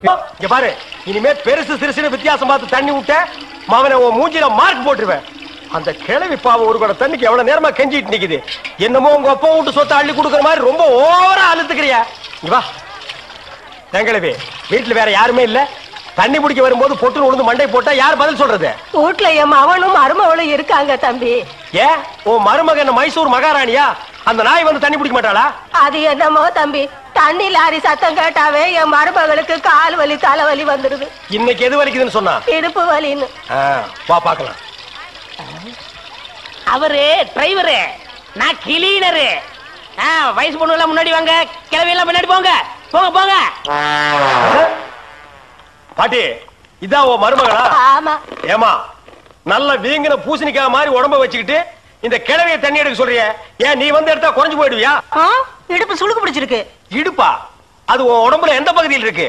இங்க பாரு, இனிமே பெருசு சிறுசுன்னு வித்தியாசம் பார்த்து தண்ணி விட்ட மவனை உன் மூஞ்சில மார்க் போட்டுருவேன். அந்த கிழவி பாவம் ஒரு கூட தண்ணிக்கு எவ்வளவு நேரமா கெஞ்சிட்டு நிக்குது. என்னமோ உங்க அப்பா வீட்டு சொத்தை அள்ளி கொடுக்குற மாதிரி ரொம்ப ஓவரா அழுத்துக்கிறியா? வா கிழவி, வீட்டுல வேற யாருமே இல்ல. தண்ணி பிடிக்க வரும்போது பொட்டு உழுந்து மண்டை போட்டா யார் பதில் சொல்றது? வீட்டுல என் மவனும் மருமவளும் இருக்காங்க தம்பி. ஏன் உன் மருமகன் மைசூர் மகாராணியா? அந்த நாய் வந்து தண்ணி பிடிக்க மாட்டாளா? அது என்னமோ தம்பி, தண்ணி லாரி சத்தம் கேட்டாவே என் மருமகளுக்கு கால் வலி தலைவலி வந்துருது. இன்னைக்கு எது வலிக்குதுன்னு சொன்னா? இடுப்பு வலின்னு. வா பாக்கலாம். அவரு டிரைவரு, நான் கிளீனரு. வயசு பொண்ணு எல்லாம் முன்னாடி வாங்க, கிளவி எல்லாம் முன்னாடி போங்க. போங்க போங்க. பாட்டி, இதான் உன் மருமகளா? ஆமா. ஏமா நல்ல வீங்கின பூசணிக்காய் மாதிரி உடம்ப வச்சுக்கிட்டு இந்த கிழவிய தண்ணி எடுக்க சொல்றிய? ஏன் நீ வந்து எடுத்தா குறைஞ்சு போயிடுவியா? இடுப்பு சுளுக்கு பிடிச்சிருக்கு. இடுப்பா? அது உன் உடம்புல எந்த பகுதியில் இருக்கு?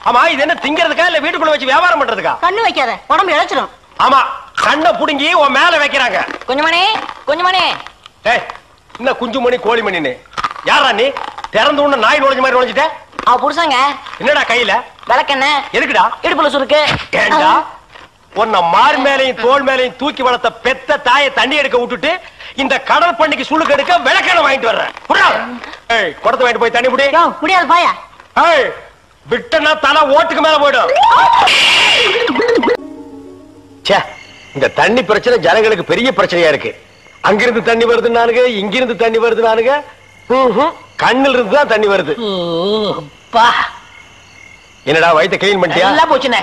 ஆமா, இது என்ன திங்கிறதுக்கா இல்ல வீட்டுக்குள்ள வச்சு வியாபாரம் பண்றதுக்கா? கண்ணு வைக்காத, உடம்பு இழைச்சிடும். ஆமா, கண்ணை புடுங்கி உன் மேல வைக்கிறாங்க. கொஞ்சமணி கொஞ்சமணி. ஏய், என்ன குஞ்சுமணி கோழிமணின்னு? யாரா நீ? திறந்து உள்ள நாய் நுழைஞ்ச மாதிரி நுழைஞ்சிட்ட? அவ புருஷங்க. என்னடா கையில? விளக்கெண்ண. எதுக்குடா? இடுப்புல சுருக்கு. ஏண்டா உன்னை மார் மேலையும் தோல் மேலையும் தூக்கி வளர்த்த பெத்த தாயை தண்ணி எடுக்க விட்டுட்டு இந்த கடல் பண்ணிக்கு சுளுக்கு எடுக்க விளக்கெண்ண வாங்கிட்டு வர்றேன். குடத்தை வாங்கிட்டு போய் தண்ணி புடி. முடியாது பாயா. விட்டனா தலை ஓட்டுக்கு மேல போயிடும். இந்த தண்ணி பிரச்சனை ஜனங்களுக்கு பெரிய பிரச்சனையா இருக்கு. அங்கிருந்து தண்ணி வருதுன்னானுங்க, இங்கிருந்து தண்ணி வருதுன்னானுங்க. கண்ணில் இருந்து தான் தண்ணி வருது. என்னடா வயித்தை கிளீன் பண்ணிட்டியா? எல்லாம் போச்சுனே.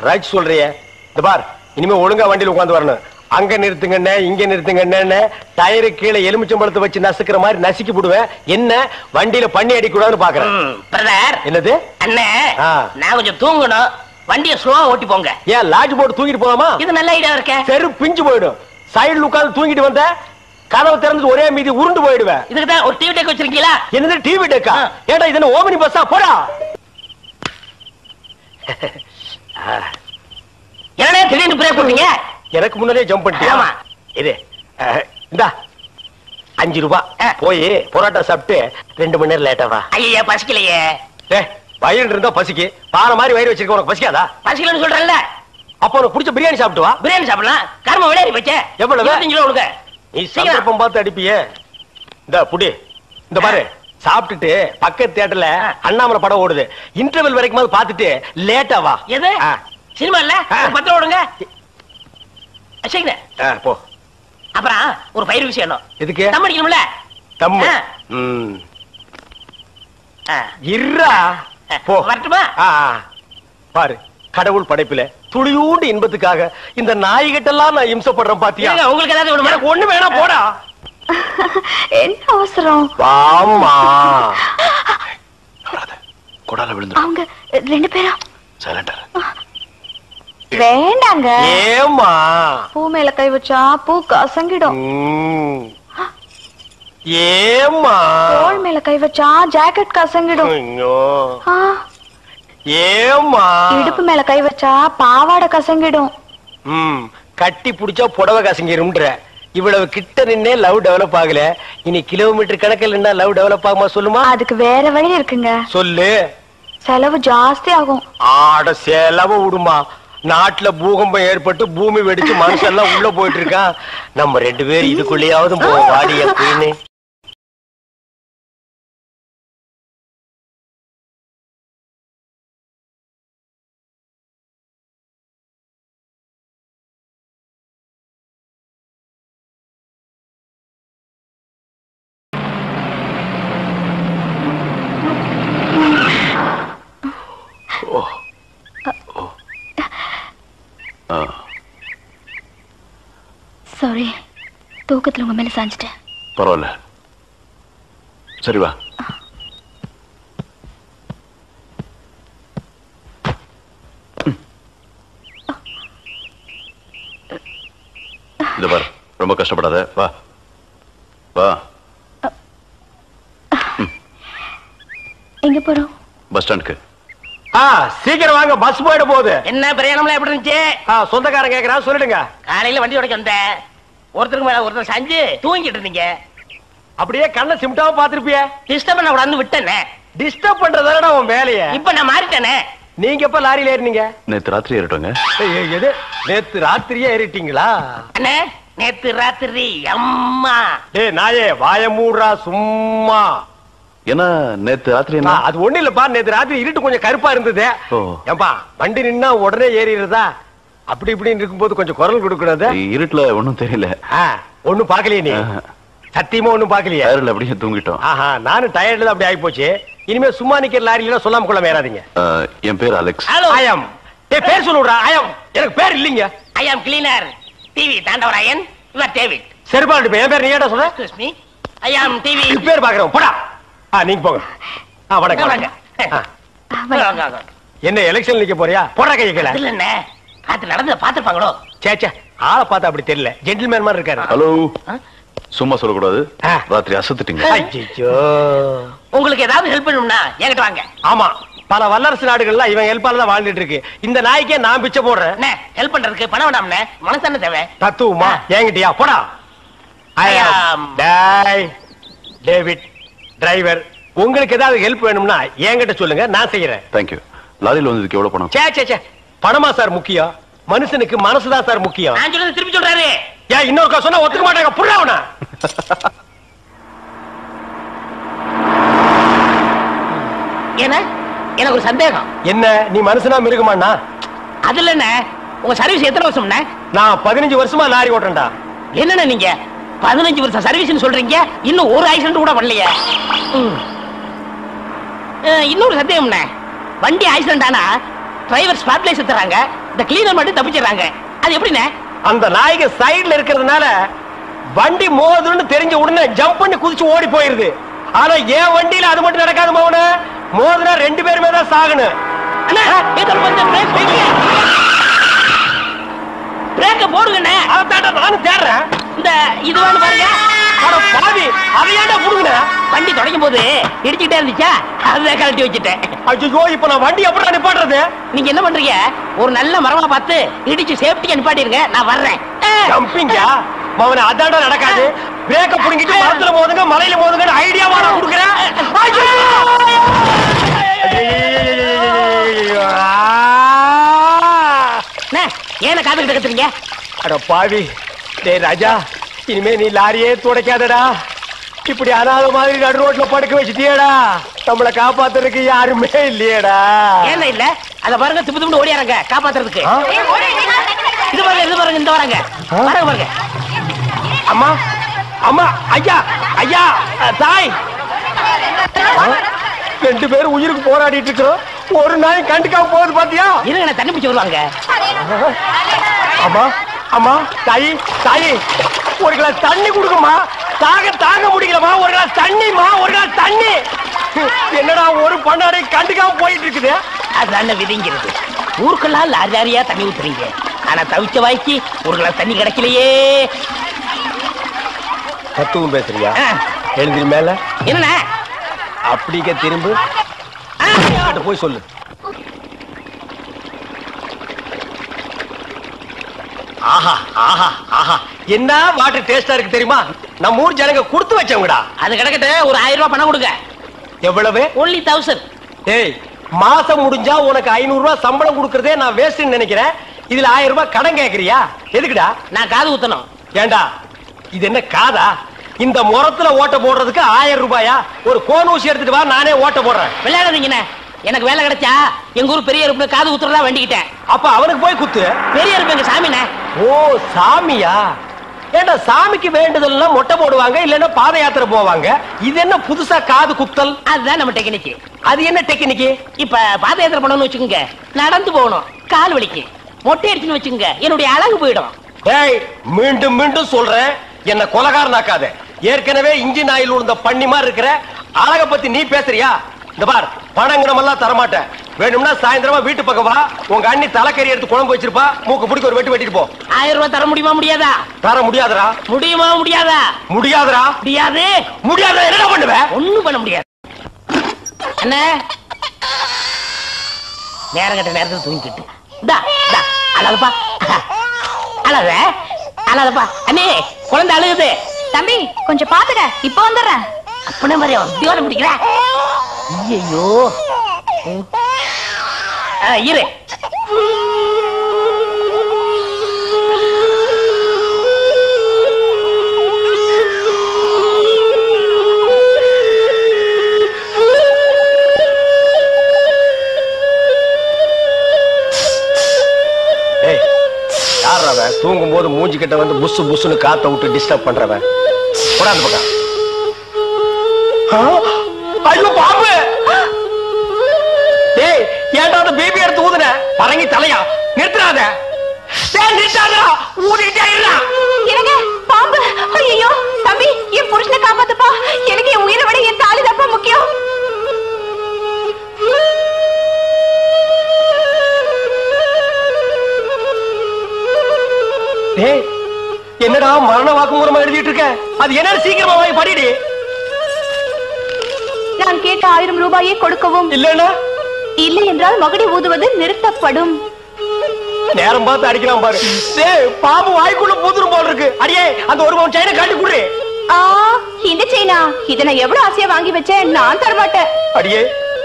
ரைட் சொல்றிய. இந்த பார், இனிமே ஒழுங்கா வண்டியில உட்கார்ந்து வரணும். அங்க நிறுத்துங்கண்ணே, இங்க நிறுத்துங்கண்ணே, டயரு கீழே எலுமிச்சம்பழத்தை வச்சு நசுக்கிற மாதிரி நசுக்கி போடுவேன். என்ன வண்டியில பண்ணி அடிக்கூடாதுன்னு பாக்குறேன். பிரதர். என்னது? அண்ணே, நான் கொஞ்சம் தூங்கணும். வண்டியை ஸ்லோவா ஓட்டி போங்க. ஏன் லாட்ஜ் போட்டு தூங்கிட்டு போலாமா? இது நல்ல ஐடியா இருக்கே. செரு பிஞ்சு போயிடும். சைடுல உட்கார்ந்து தூங்கிட்டு வந்த கதவை திறந்து ஒரே மீதி உருண்டு போயிடுவேன். இதுக்கு தான் ஒரு டிவி டெக் வச்சிருக்கீங்களா? என்னது டிவி டெக்கா? ஏடா இது என்ன ஓமினி பஸ்ஸா? போடா. என்னடா திடீர்னு பிரேக் போட்டீங்க? எனக்கு முன்னாடியே ஜம்ப் பண்ணிட்டியா? ஆமா. இது இந்தா 5 ரூபாய். போய் பரோட்டா சாப்பிட்டு 2 மணி நேரம் லேட்டா வா. ஐயா பசிக்கலையே. வயிறு இருந்தா பசிக்கு. பாறை மாதிரி வயிறு வச்சிருக்க, உனக்கு பசிக்காதா? பசிக்கலன்னு சொல்றேன்ல. அப்ப உனக்கு பிடிச்ச பிரியாணி சாப்பிட்டு வா. பிரியாணி சாப்பிடலாம். கர்ம விளையாடி வச்ச. எவ்வளவு? 25 கிலோ கொடுங்க. நீ சந்தர்ப்பம் பார்த்து அடிப்பியே. இந்த புடி. இந்த பாரு, சாப்பிட்டுட்டு பக்கத்து தியேட்டர்ல அண்ணாமலை படம் ஓடுது. இன்டர்வல் வரைக்கும் பாத்துட்டு லேட்டா வா. எது சினிமா இல்ல? 10 ரூபா கொடுங்க. போ. அப்புறம் ஒரு பயிர் விஷயம். எதுக்கு? தம் அடிக்கணும்ல. தம் இருடா. போ. வரட்டுமா? பாரு, கடவுள் படைப்புல துளியூண்டு இன்பத்துக்காக இந்த நாய்கிட்டெல்லாம் நான் இம்சப்படுறேன் பாத்தியா? உங்களுக்கு ஏதாவது ஒண்ணு வேணா போடா. என்ன அவசரம்? வாமா. கொடால விழுந்து. அவங்க 2 பேரும் சைலண்டா. வேண்டாங்க. ஏமா? பூ மேல கை வச்சா பூ கசங்கிடும். ஏமா? தோள் மேல கை வச்சா ஜாக்கெட் கசங்கிடும். ஏமா? இடுப்பு மேல கை வச்சா பாவாடை கசங்கிடும். கட்டி புடிச்சா புடவை கசங்கிரும்ன்ற. இவ்வளவு கிட்ட நின்னே லவ் டெவலப் ஆகல. இனி கிலோமீட்டர் கணக்கில் நின்னா லவ் டெவலப் ஆகுமா சொல்லுமா? அதுக்கு வேற வழி இருக்குங்க. சொல்லு. செலவு ஜாஸ்தி ஆகும். ஆட செலவு விடுமா. நாட்டுல பூகம்பம் ஏற்பட்டு பூமி வெடிச்சு மனுஷெல்லாம் உள்ள போயிட்டு இருக்கான். நம்ம 2 பேரும் இதுக்குள்ளேயாவது போவோம். வாடி அப்படின்னு. சாரி, தூக்கத்துல உங்க மேல சாஞ்சிட்டேன். பரவாயில்ல, சரி வா. இந்த பாரு, ரொம்ப கஷ்டப்படாத. வா வா. எங்க போறோம்? பஸ் ஸ்டாண்டுக்கு. சீக்கிரம் வாங்க, பஸ் போயிட போகுது. என்ன பிரயாணம்லாம் எப்படி இருந்துச்சு? சொந்தக்காரன் கேக்குறா, சொல்லிடுங்க. காலையில வண்டி உடைக்க வந்தேன். ஒருத்தருக்கு மேல ஒருத்தர் சாஞ்சு தூங்கிட்டு இருந்தீங்க. அப்படியே கண்ணை சிமிட்டாம பாத்துருப்பிய. டிஸ்டர்ப் பண்ண கூடாதுன்னு விட்டேன். டிஸ்டர்ப் பண்றதானடா உன் வேலைய. இப்ப நான் மாறிட்டேனே. நீங்க எப்ப லாரியில ஏறினீங்க? நேத்து ராத்திரி ஏறிட்டோங்க. எது நேத்து ராத்திரியே ஏறிட்டீங்களா? அண்ணே நேத்து ராத்திரி அம்மா. டேய் நாயே வாய மூடுறா சும்மா. ஏன்னா நேத்து ராத்திரி என்ன? அது ஒண்ணு இல்லப்பா, நேத்து ராத்திரி இருட்டு கொஞ்சம் கருப்பா இருந்தது. ஏன்பா வண்டி நின்னா உடனே ஏறிடுறதா? அப்படி இப்படின்னு இருக்கும்போது கொஞ்சம் குரல் கொடுக்கறது. இருட்டுல ஒண்ணும் தெரியல. ஒண்ணும் பாக்கலையே நீ? சத்தியமா ஒண்ணும் பாக்கலையே? டயர்ல அப்படியே தூங்கிட்டோம். நானும் டயர்ட்ல அப்படி ஆகி போச்சு. இனிமே சும்மா நிக்கிற லாரியில சொல்லாம கொள்ள மேறாதீங்க. என் பேர் அலெக்ஸ். ஐயம் பேர் சொல்லுடா. ஐயம் எனக்கு பேர் இல்லீங்க. I am cleaner TV Thandavarayan. You are David. சரிபாடு என் பேர் நீ ஏடா சொல்ற? Excuse me. I am TV. பேர் பாக்குறோம் போடா. நீங்க போங்க. வணக்கம். வணக்கம். என்ன எலெக்ஷன் நிக்க போறியா? போடா கைய கீழ. இல்ல என்ன காத்து நடந்து பாத்துப்பாங்களோ? சேச்சே ஆளை பார்த்தா அப்படி தெரியல. ஜென்டில்மேன் மாதிரி இருக்காரு. ஹலோ சும்மா சொல்லக்கூடாது. ராத்திரி அசத்துட்டீங்க. ஐயோ உங்களுக்கு ஏதாவது ஹெல்ப் பண்ணணும்னா என்கிட்ட வாங்க. ஆமா பல வல்லரசு நாடுகள்ல இவன் ஹெல்ப்பால தான் வாழ்ந்துட்டு இருக்கு. இந்த நாய்க்கே நான் பிச்சை போடுறேன். ஹெல்ப் பண்றதுக்கு பணம் வேண்டாம்னே, மனசு தேவை. தத்துவமா என்கிட்டயா? போடா. டேவிட் டிரைவர், உங்களுக்கு ஏதாவது ஹெல்ப் வேணும்னா என்கிட்ட சொல்லுங்க, நான் செய்யறேன். தேங்க்யூ. லாரியில வந்ததுக்கு எவ்வளவு பணம்? சே பணமா சார் முக்கியம்? மனுஷனுக்கு மனசுதான் சார் முக்கியம். நான் சொல்றது திருப்பி சொல்றாரு. ஏன் இன்னொரு சொன்னா ஒத்துக்க மாட்டாங்க. புரியவனா? ஏன்னா எனக்கு ஒரு சந்தேகம். என்ன நீ மனுஷனா மிருகமாண்ணா? அதுல என்ன உங்க சர்வீஸ் எத்தனை வருஷம்னா? நான் 15 வருஷமா லாரி ஓட்டுறேன்டா. என்னன்னா நீங்க 15 வருஷம் சர்வீஸ்னு சொல்றீங்க, இன்னும் ஒரு ஆக்சிடென்ட் கூட பண்ணலையே. இன்னொரு சந்தேகம்ண்ணே, வண்டி ஆக்சிடென்ட் ஆனா டிரைவர் ஸ்பாட்லைஸ் தராங்க, இந்த கிளீனர் மட்டும் தப்பிச்சிடறாங்க. அது எப்படிண்ணே? அந்த நாய்க்கு சைடுல இருக்கிறதுனால வண்டி மோதுன்னு தெரிஞ்ச உடனே ஜம்ப் பண்ணி குதிச்சு ஓடி போயிருது. ஆனா என் வண்டியில அது மட்டும் நடக்காது மோன. மோதுனா 2 பேருமே தான் சாகணும். பிரேக்க போடுங்கண்ணே. அதான்டா நானும் தேடுறேன். இந்த இது வேணும் பாருங்க. பாவி அதையாண்டா புடுங்கண்ணே. வண்டி தொடங்கும் போது இடிச்சுக்கிட்டே இருந்துச்சா, அதுதான் கழட்டி வச்சுட்டேன். ஐயோ இப்ப நான் வண்டி எப்படி நிப்பாட்டுறது? நீங்க என்ன பண்றீங்க, ஒரு நல்ல மரமா பார்த்து இடிச்சு சேஃப்டியா நிப்பாட்டிருங்க, நான் வர்றேன். ஜம்பிங்கா மவன அதாண்டா நடக்காது. பிரேக்க புடுங்கிட்டு மரத்துல மோதுங்க மலையில மோதுங்க ஐடியாவா நான் கொடுக்குறேன். ஏன காதுகிட்ட கத்துறீங்க? அட பாவி. டேய் ராஜா, இனிமே நீ லாரியே துடைக்காதடா. இப்படி அனாத மாதிரி நடு ரோட்ல படுக்க வச்சுட்டியேடா. நம்மளை காப்பாத்துறதுக்கு யாருமே இல்லையேடா. ஏன் இல்ல? அத பாருங்க, திப்பு திப்பு ஓடியாரங்க காப்பாத்துறதுக்கு. இது பாருங்க, இது பாருங்க, இந்த வராங்க பாருங்க பாருங்க. அம்மா அம்மா ஐயா ஐயா தாய், 2 பேரும் உயிருக்கு போராடிட்டு இருக்கிறோம். ஒரு நாய் கண்டுக்காம போகுது பாத்தியா? இருங்க, தண்ணி பிடிச்சு வருவாங்க. அம்மா அம்மா தாயி தாயி, ஒரு கிளாஸ் தண்ணி கொடுக்குமா? தாங்க முடியலமா. ஒரு கிளாஸ் தண்ணிமா, ஒரு கிளாஸ் தண்ணி. என்னடா ஒரு பண்ணாடை கண்டுக்காம போயிட்டு இருக்குது. அதுதான விதிங்கிறது. ஊருக்கெல்லாம் லாரி லாரியா தண்ணி ஊத்துறீங்க, ஆனா தவிச்ச வாய்க்கு ஒரு கிளாஸ் தண்ணி கிடைக்கலையே. தத்துவம் பேசுறியா? எழுந்திரி மேல. என்ன அப்படிக்க திரும்ப போய் சொல்லு. ஆஹா ஆஹா ஆஹா, என்ன வாட்டர் டேஸ்டா இருக்கு தெரியுமா? நம்ம ஊர் ஜனங்க கொடுத்து வச்சவங்கடா. அது கிடக்கட்டு, ஒரு 1000 ரூபாய் பணம் கொடுங்க. எவ்வளவு? only 1000. ஏய், மாசம் முடிஞ்சா உனக்கு 500 ரூபாய் சம்பளம் கொடுக்கறதே நான் வேஸ்ட்னு நினைக்கிறேன். இதுல 1000 ரூபாய் கடன் கேக்குறியா? எதுக்குடா? நான் காது ஊத்தணும். ஏண்டா இது என்ன காதா? இந்த முறத்துல ஓட்ட போடுறதுக்கு 1000 ரூபாயா? ஒரு கோன் ஊசி எடுத்துட்டு வா, நானே ஓட்ட போடுறேன். விளையாடாதீங்கண்ணே, எனக்கு வேலை கிடைச்சா எங்க ஊர் பெரிய இருப்பு காது ஊத்துறதா வேண்டிக்கிட்டேன். அப்ப அவனுக்கு போய் குத்து. பெரிய இருப்பு எங்க சாமிண்ணே. ஓ சாமியா? ஏண்டா சாமிக்கு வேண்டுதல்னா மொட்டை போடுவாங்க, இல்லன்னா பாத யாத்திரை போவாங்க. இது என்ன புதுசா காது குத்தல்? அதுதான் நம்ம டெக்னிக். அது என்ன டெக்னிக்? இப்ப பாத யாத்திரை பண்ணணும்னு வச்சுக்கோங்க, நடந்து போகணும், கால் வலிக்கு. மொட்டை அடிச்சுன்னு வச்சுக்கோங்க, என்னுடைய அழகு போயிடும். டேய், மீண்டும் மீண்டும் சொல்றேன், என்ன கொலகாரனாக்காத. ஏற்கனவே இன்ஜின் ஆயில் உள்ள பண்ணி மாதிரி இருக்கிற. அழக பத்தி நீ பேசுறியா? இந்த பார், பணங்கனமெல்லாம் தரமாட்டேன். வேணும்னா சாயந்தரமா வீட்டு பக்கம் வா, உங்க அண்ணி தலைக்கறி எடுத்து குழம்பு வச்சிருப்பா, மூக்கு பிடிக்க ஒரு வெட்டி வெட்டிட்டு போ. 1000 ரூபாய் தர முடியுமா முடியாதா? தர முடியாதுடா. முடியுமா முடியாதா? முடியாதுடா. முடியாது. முடியாத என்ன பண்ணுவ? ஒண்ணும் பண்ண முடியாது. அண்ணே, நேரம் கட்ட நேரத்தில் தூங்கிட்டு அழகப்பா, அழக அழகப்பா. அண்ணே, குழந்தை அழுகுது. தம்பி கொஞ்சம் பாத்துக்க, இப்ப வந்துடுறேன். அப்பனே மாதிரி தியோரம் பிடிக்கிறேன். ஐயோ இரு. தூங்கும் போது மூஞ்சி கிட்ட வந்து புசு புசுன்னு காத்த விட்டு டிஸ்டர்ப் பண்றவன் கூடாது பக்கம். ஐயோ பாம்பு! டேய் ஏன்டா அந்த பேபி எடுத்து ஊதுன? பரங்கி தலையா, நிறுத்தாத. டேய் நிறுத்தாதடா, ஊதிட்டே இருடா. எனக்கு பாம்பு! ஐயோ தம்பி, என் புருஷனை காப்பாத்துப்பா. எனக்கு என் உயிரை விட என் தாலி தான் முக்கியம். டேய் என்னடா மரண வாக்குமூலமா எழுதிட்டு இருக்க? அது என்ன சீக்கிரமா வாங்கி படிடி. நான் கேட்ட 1000 ரூபாயை கொடுக்கவும். இல்லன்னா இல்லை என்றால் மகுடி ஊதுவது நிறுத்தப்படும். நேரம் பார்த்து அடிக்கலாம் பாரு. டேய் பாம்பு வாய்க்குள்ள பூதுரும் போல இருக்கு. அடியே அந்த ஒரு பவுன் செயினை காட்டி குடுறே. இந்த செயினா? இத நான் எவ்வளவு ஆசையா வாங்கி வச்சேன். நான் தர மாட்டேன். அடியே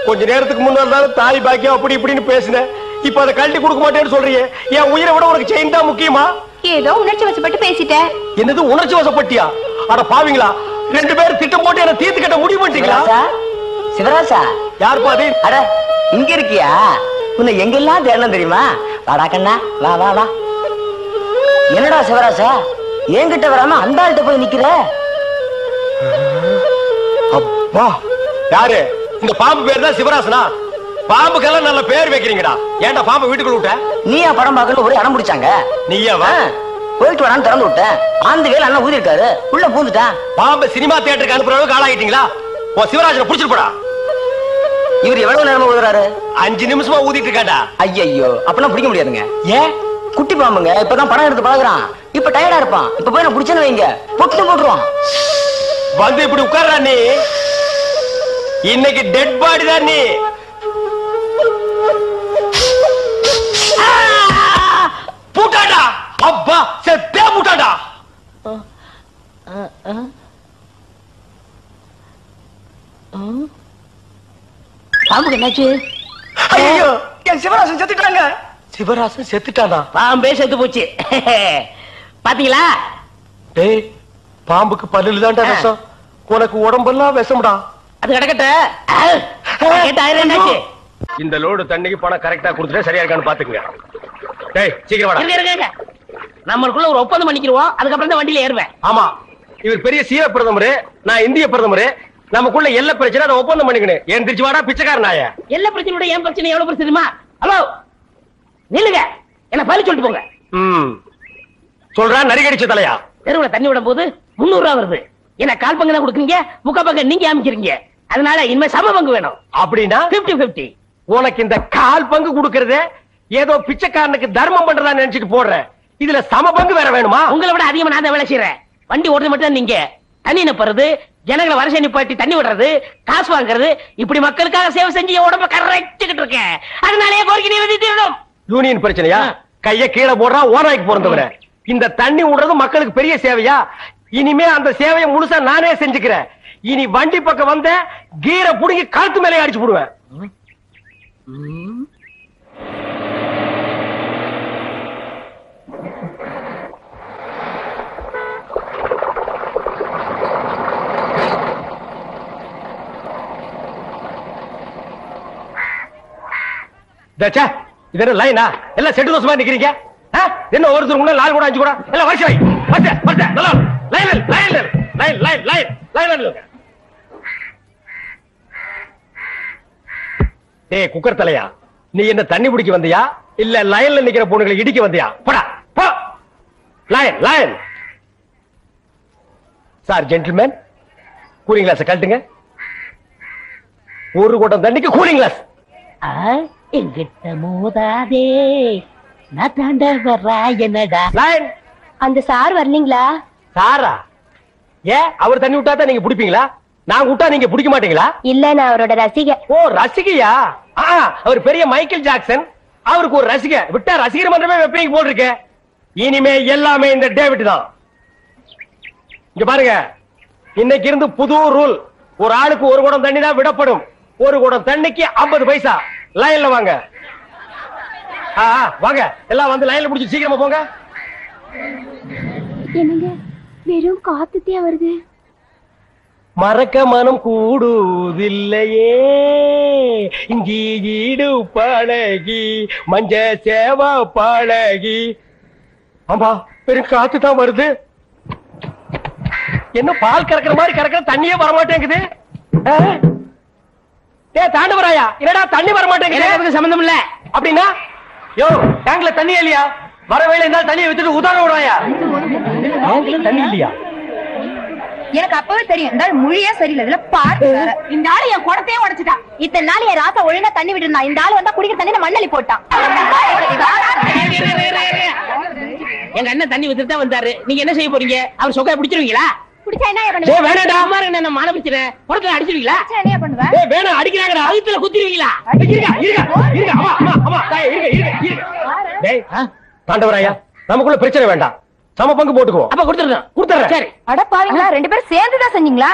கொஞ்ச நேரத்துக்கு முன்னாடி தான் தாய் பாக்கியம் அப்படி இப்படின்னு பேசினேன். இப்ப அதை கழட்டி கொடுக்க மாட்டேன்னு சொல்றியே. என் உயிரை விட உனக்கு செயின் தான் முக்கியமா? ஏதோ உணர்ச்சி வசப்பட்டு பேசிட்டேன். என்னது உணர்ச்சி வசப்பட்டியா? அட பாவீங்களா, 2 பேரும் திட்டம் போட்டு என்ன தீர்த்து கட்ட முடிவு பண்ணிட்டீங்களா? சிவராசா, யார் பாதி? அட இங்க இருக்கியா? உன்னை எங்கெல்லாம் தேடணும் தெரியுமா? வாடா கண்ணா, வா வா வா. என்னடா சிவராசா, என்கிட்ட வராம அந்த ஆள்கிட்ட போய் நிக்கிற? அப்பா யாரு? இந்த பாம்பு பேர் தான் சிவராசனா? பாம்புக்கெல்லாம் நல்ல பேர் வைக்கிறீங்கடா. ஏன்டா பாம்பு வீட்டுக்குள்ள விட்ட? நீயா படம் பார்க்கணும் ஒரே அடம் பிடிச்சாங்க. நீயா வா? போயிட்டு வரான்னு திறந்து விட்டேன். ஆந்து வேலை அண்ணன் ஊதி இருக்காரு, உள்ள பூந்துட்டான். பாம்பு சினிமா தியேட்டருக்கு அனுப்புற அளவுக்கு ஆளாகிட்டீங்களா? ஓ சிவராஜனை புடிச்சிட்டு போடா. இவர் எவ்வளவு நேரமா ஊதுறாரு? 5 நிமிஷமா ஊதிட்டு இருக்காண்டா. ஐயோ அப்பெல்லாம் பிடிக்க முடியாதுங்க. ஏன்? குட்டி பாம்புங்க, இப்பதான் படம் எடுத்து பழகுறான். இப்ப டயர்டா இருப்பான். இப்ப போய் நான் பிடிச்சேன்னு வைங்க, பொட்டு போட்டுருவான். வந்து இப்படி உட்கார்றா நீ. இன்னைக்கு டெட் பாடி தான் நீ. பூட்டாடா அப்பா, செத்தே பூட்டாடா. பாம்புக்கு என்னாச்சு? ஐயோ என் சிவராசன் செத்துட்டாங்க. சிவராசன் செத்துட்டானா? பாம்பே செத்து போச்சு. பாத்தீங்களா? டேய் பாம்புக்கு பல்லுல தான்டா விஷம், உனக்கு உடம்பெல்லாம் விஷம்டா. அது கிடக்கட்ட. என்னாச்சு? இந்த லோடு தண்ணிக்கு பணம் கரெக்டா கொடுத்துட்டே சரியா இருக்கான்னு பாத்துக்கங்க. டேய் சீக்கிரம் வாடா. நம்மளுக்குள்ள ஒரு ஒப்பந்தம் பண்ணிக்கிறோம், அதுக்கப்புறம் தான் வண்டியில ஏறுவேன். ஆமா, இவர் பெரிய சீன பிரதமர், நான் இந்திய பிரதமர். நமக்குள்ள எல்லா பிரச்சனை அதை ஒப்பந்தம் பண்ணிக்கணும். ஏன் திருச்சி வாடா பிச்சைக்கார நாய. எல்லா பிரச்சனையோட என் பிரச்சனை எவ்வளவு பிரச்சனை தெரியுமா? ஹலோ நில்லுங்க, என்ன பழி சொல்லிட்டு போங்க. சொல்றா நரிகடிச்ச தலையா. தெருவுல தண்ணி விடும் போது 300 ரூபாய் வருது. என்ன கால் பங்கு தான் கொடுக்குறீங்க, முக்கா பங்கு நீங்க அமைக்கிறீங்க. அதனால இனிமே சம பங்கு வேணும். அப்படின்னா 50-50. உனக்கு இந்த கால் பங்கு கொடுக்கறதே ஏதோ பிச்சைக்காரனுக்கு தர்மம் பண்றதா நினைச்சிட்டு போடுறேன். இதுல சம பங்கு வேற வேணுமா? உங்களை விட அதிகமா நான் தான் வேலை செய்யறேன். வண்டி ஓடுறது மட்டும் நீங்க தண்ணி நிப்பறது, ஜனங்களை வரிசை நிப்பாட்டி தண்ணி விடுறது, காசு வாங்குறது, இப்படி மக்களுக்காக சேவை செஞ்சு உடம்ப கரைச்சுக்கிட்டு இருக்கேன். அதனாலேயே கோரிக்கை நிறைவேற்றிடணும். யூனியன் பிரச்சனையா? கைய கீழே போடுறா ஓனாய்க்கு பிறந்தவர. இந்த தண்ணி விடுறது மக்களுக்கு பெரிய சேவையா? இனிமே அந்த சேவையை முழுசா நானே செஞ்சுக்கிறேன். இனி வண்டி பக்கம் வந்த கீரை புடுங்கி கழுத்து மேலே அடிச்சு போடுவேன். இது என்ன லைனா? எல்லாம் செட்டு தோசமா நிக்கிறீங்க. என்ன ஒருத்தர் கூட 4 கூட 5 கூட எல்லாம் வரிசை டேய் குக்கர் தலையா, நீ என்ன தண்ணி பிடிக்க வந்தியா இல்ல லைன்ல நிக்கிற பொண்ணுகளை இடிக்க வந்தியா? போடா போ. Line line. Sir gentleman, cooling glass கழட்டுங்க. ஒரு குடம் தண்ணிக்கு கூலிங் கிளாஸ். எங்கிட்ட மோதாதே, நான் தாண்ட வர்றா என்னடா. லைன். அந்த சார் வரலீங்களா? சாரா? ஏன் அவர் தண்ணி விட்டா தான் நீங்க பிடிப்பீங்களா? நான் விட்டா நீங்க பிடிக்க மாட்டீங்களா? இல்ல, நான் அவரோட ரசிகை. ஓ ரசிகையா? அவர் பெரிய மைக்கேல் ஜாக்சன், அவருக்கு ஒரு ரசிகை விட்டா ரசிகர் மன்றமே வெப்பீங்க போல் இருக்கு. இனிமே எல்லாமே இந்த டேவிட் தான். இங்க பாருங்க, இன்னைக்கு இருந்து புது ரூல். ஒரு ஆளுக்கு ஒரு குடம் தண்ணி தான் விடப்படும். ஒரு குடம் தண்ணிக்கு 50 பைசா. லைன்ல வாங்க. வாங்க எல்லாம் வந்து லைன்ல முடிச்சு சீக்கிரமா போங்க. என்னங்க வெறும் காத்துட்டே வருது. மறக்க மனம் கூடுதில்லையே இங்கி ஈடு பழகி மஞ்ச சேவா பழகி. ஆமா பெரும் காத்து தான் வருது. என்ன பால் கறக்கிற மாதிரி கறக்கிற தண்ணியே வரமாட்டேங்குது. தாண்டவராயா என்னடா தண்ணி வரமாட்டேங்குது? சம்பந்தம் இல்ல. அப்படின்னா யோ டேங்க்ல தண்ணி இல்லையா? வர வேலை இருந்தாலும் தண்ணியை வித்துட்டு உதாரண விடுவாயா? டேங்க்ல தண்ணி இல்லையா? எனக்கு அப்பவே தெரியும் இந்த ஆள் மொழியே சரியில்லை. இதுல பாட்டு இந்த ஆளு என் குடத்தையே உடைச்சிட்டான். இத்தனை நாள் என் ராசா ஒழுங்கா தண்ணி விட்டுருந்தான். இந்த ஆள் வந்தா குடிக்கிற தண்ணி மண்ணலி போட்டான். எங்க அண்ணன் தண்ணி வித்துட்டு தான் வந்தாரு. நீங்க என்ன செய்ய போறீங்க? அவர் சொக்கைய பிடிச்சிருவீங்களா? குடிச்சா என்ன பண்ணுவேன்? வேணாடா அம்மாரு என்ன மான பிடிச்சிரேன். புறத்துல அடிச்சிருவீங்களா? என்ன பண்ணுவேன்? வேணா அடிக்கிறாங்கடா. அழுத்துல குத்திருவீங்களா? தாண்டவராயா நமக்குள்ள பிரச்சனை வேண்டாம். சம பங்கு போட்டுக்குவோம். அப்ப கொடுத்துறேன். கொடுத்துறேன். சரி. அட பாவீங்களா, 2 பேரும் சேர்ந்துதான் செஞ்சீங்களா?